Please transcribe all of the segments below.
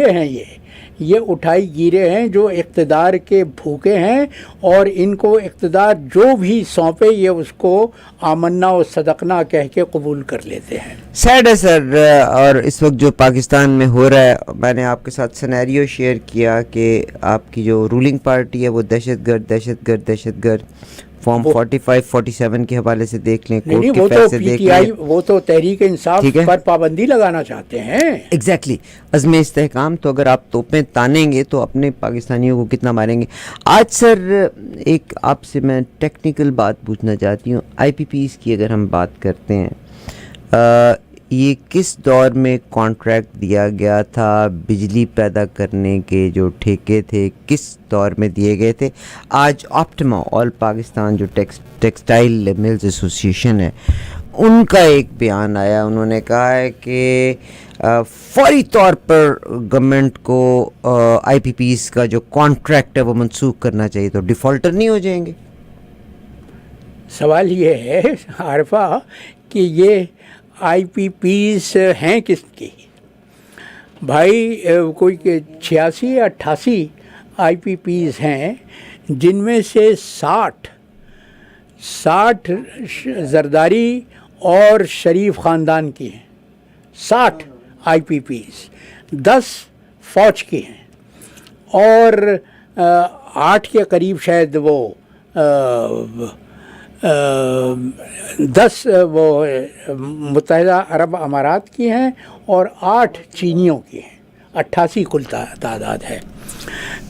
ہیں یہ اٹھائی گیرے ہیں جو اقتدار کے بھوکے ہیں، اور ان کو اقتدار جو بھی سونپے یہ اس کو آمنا و صدقنا کہہ کے قبول کر لیتے ہیں۔ سیڈ ہے سر، اور اس وقت جو پاکستان میں ہو رہا ہے، میں نے آپ کے ساتھ سینیریو شیئر کیا کہ آپ کی جو رولنگ پارٹی ہے وہ دہشت گرد فارم 45 47 کے حوالے سے دیکھ لیں، کورٹ کے فیصلے دیکھ لیں، وہ تو تحریک انصاف پر پابندی لگانا چاہتے ہیں۔ ایگزیکٹلی، عزم استحکام، تو اگر آپ توپیں تانیں گے تو اپنے پاکستانیوں کو کتنا ماریں گے۔ آج سر ایک آپ سے میں ٹیکنیکل بات پوچھنا چاہتی ہوں، آئی پی پیز کی اگر ہم بات کرتے ہیں، یہ کس دور میں کانٹریکٹ دیا گیا تھا؟ بجلی پیدا کرنے کے جو ٹھیکے تھے کس دور میں دیے گئے تھے؟ آج آپٹیما آل پاکستان جو ٹیکسٹائل ملز ایسوسیشن ہے، ان کا ایک بیان آیا، انہوں نے کہا ہے کہ فوری طور پر گورنمنٹ کو آئی پی پیز کا جو کانٹریکٹ ہے وہ منسوخ کرنا چاہیے، تو ڈیفالٹر نہیں ہو جائیں گے؟ سوال یہ ہے عارفہ کہ یہ آئی پی پیز ہیں کس کی؟ بھائی کوئی 86 یا 88 آئی پی پیز ہیں، جن میں سے 60 زرداری اور شریف خاندان کی ہیں، 60 آئی پی پیز، 10 فوج کی ہیں، اور 8 کے قریب شاید وہ 10 وہ متحدہ عرب امارات کی ہیں، اور 8 چینیوں کی ہیں، 88 کل تعداد ہے۔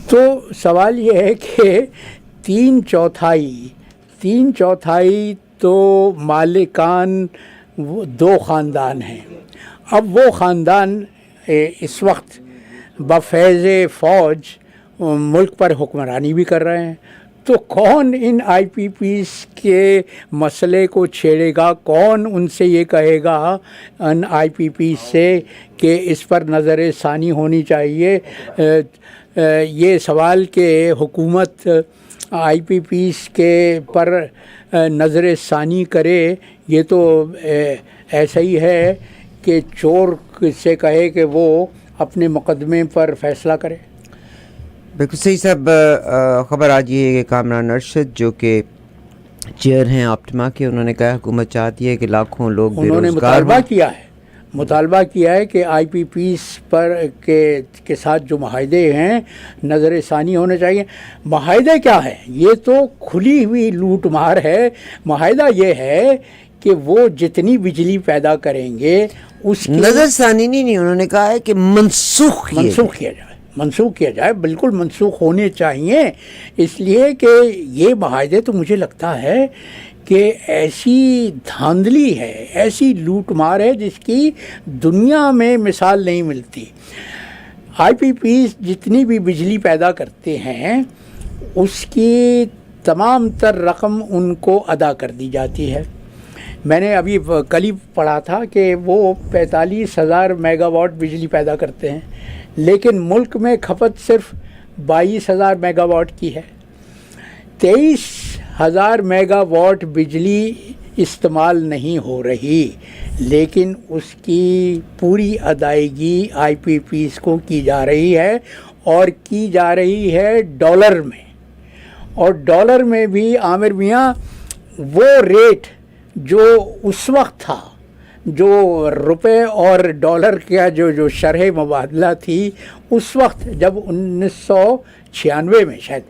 تو سوال یہ ہے کہ 3/4 تو مالکان 2 خاندان ہیں۔ اب وہ خاندان اس وقت بفیض فوج ملک پر حکمرانی بھی کر رہے ہیں، تو کون ان آئی پی پیز کے مسئلے کو چھیڑے گا؟ کون ان سے یہ کہے گا ان آئی پی پیز سے کہ اس پر نظر ثانی ہونی چاہیے؟ یہ سوال کہ حکومت آئی پی پیز کے پر نظر ثانی کرے، یہ تو ایسا ہی ہے کہ چور سے کہے کہ وہ اپنے مقدمے پر فیصلہ کرے۔ بالکل صحیح صاحب۔ خبر آج یہ ہے کہ کامران ارشد جو کہ چیئر ہیں آپٹیما کے، انہوں نے کہا حکومت چاہتی ہے کہ لاکھوں لوگ بے روزگار انہوں نے مطالبہ کیا ہے کہ آئی پی پیز پر کے ساتھ جو معاہدے ہیں نظر ثانی ہونے چاہیے۔ معاہدے کیا ہے؟ یہ تو کھلی ہوئی لوٹ مار ہے۔ معاہدہ یہ ہے کہ وہ جتنی بجلی پیدا کریں گے اس کی نظر ثانی نہیں، انہوں نے کہا ہے کہ منسوخ کیا جائے، بالکل منسوخ ہونے چاہیے، اس لیے کہ یہ معاہدے تو مجھے لگتا ہے کہ ایسی دھاندلی ہے، ایسی لوٹ مار ہے جس کی دنیا میں مثال نہیں ملتی۔ آئی پی پیز جتنی بھی بجلی پیدا کرتے ہیں اس کی تمام تر رقم ان کو ادا کر دی جاتی ہے۔ میں نے ابھی کل ہی پڑھا تھا کہ وہ 45,000 میگا واٹ بجلی پیدا کرتے ہیں، لیکن ملک میں کھپت صرف 22,000 میگا واٹ کی ہے۔ 23,000 میگا واٹ بجلی استعمال نہیں ہو رہی، لیکن اس کی پوری ادائیگی آئی پی پیز کو کی جا رہی ہے، اور کی جا رہی ہے ڈالر میں، اور ڈالر میں بھی عامر میاں وہ ریٹ جو اس وقت تھا، جو روپے اور ڈالر کا جو شرح مبادلہ تھی اس وقت، جب 1996 میں شاید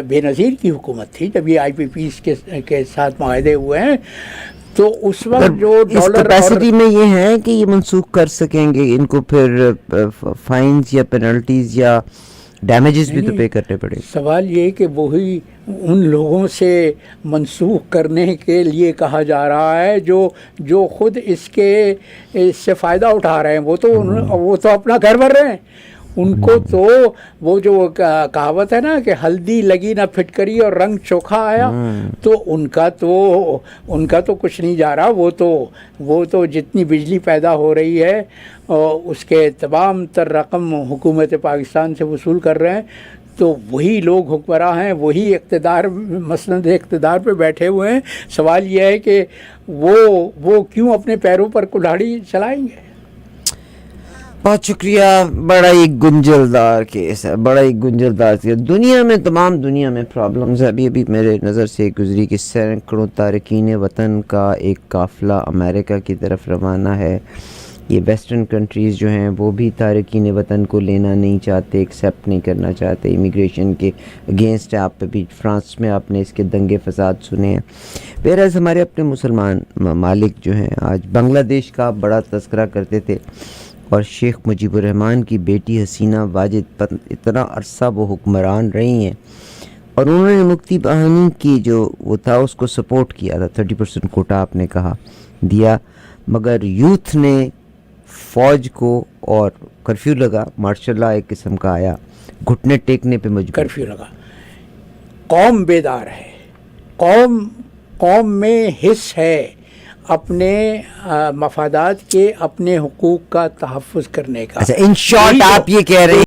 بے نظیر کی حکومت تھی، جب یہ آئی پی پیز کے ساتھ معاہدے ہوئے ہیں، تو اس وقت جو ڈالر کیپیسٹی میں یہ ہے کہ یہ منسوخ کر سکیں گے، ان کو پھر فائنز یا پینلٹیز یا ڈیمیجز بھی تو پے کرنے پڑے۔ سوال یہ کہ وہی ان لوگوں سے منسوخ کرنے کے لیے کہا جا رہا ہے جو خود اس سے فائدہ اٹھا رہے ہیں، وہ تو اپنا گھر بھر رہے ہیں۔ ان کو تو وہ جو کہاوت ہے نا کہ ہلدی لگی نہ پھٹکری اور رنگ چوکھا آیا، تو ان کا تو کچھ نہیں جا رہا۔ وہ تو جتنی بجلی پیدا ہو رہی ہے اس کے تمام تر رقم حکومت پاکستان سے وصول کر رہے ہیں، تو وہی لوگ حکمراں ہیں، وہی مسند اقتدار پہ بیٹھے ہوئے ہیں۔ سوال یہ ہے کہ وہ کیوں اپنے پیروں پر کلہاڑی چلائیں گے؟ بہت شکریہ. بڑا ہی گنجلدار کیس ہے, بڑا ہی گنجلدار کیس. دنیا میں, تمام دنیا میں پرابلمز ہے. ابھی میرے نظر سے گزری کہ سینکڑوں تارکین وطن کا ایک قافلہ امریکہ کی طرف روانہ ہے. یہ ویسٹرن کنٹریز جو ہیں وہ بھی تارکین وطن کو لینا نہیں چاہتے, ایکسیپٹ نہیں کرنا چاہتے, امیگریشن کے اگینسٹ ہے. آپ ابھی فرانس میں آپ نے اس کے دنگے فساد سنے ہیں. ویراز ہمارے اپنے مسلمان ممالک جو ہیں, آج بنگلہ دیش کا بڑا تذکرہ کرتے تھے, اور شیخ مجیب الرحمن کی بیٹی حسینہ واجد پر اتنا عرصہ وہ حکمران رہی ہیں, اور انہوں نے مفتی بہانی کی جو وہ تھا اس کو سپورٹ کیا تھا. 30% کوٹا آپ نے کہا دیا, مگر یوتھ نے فوج کو, اور کرفیو لگا, ماشاء اللہ ایک قسم کا آیا, گھٹنے ٹیکنے پہ مجبور. کرفیو لگا. قوم بیدار ہے, قوم میں حص ہے اپنے مفادات کے, اپنے حقوق کا تحفظ کرنے کا. اچھا, ان شارٹ آپ یہ کہہ رہے ہیں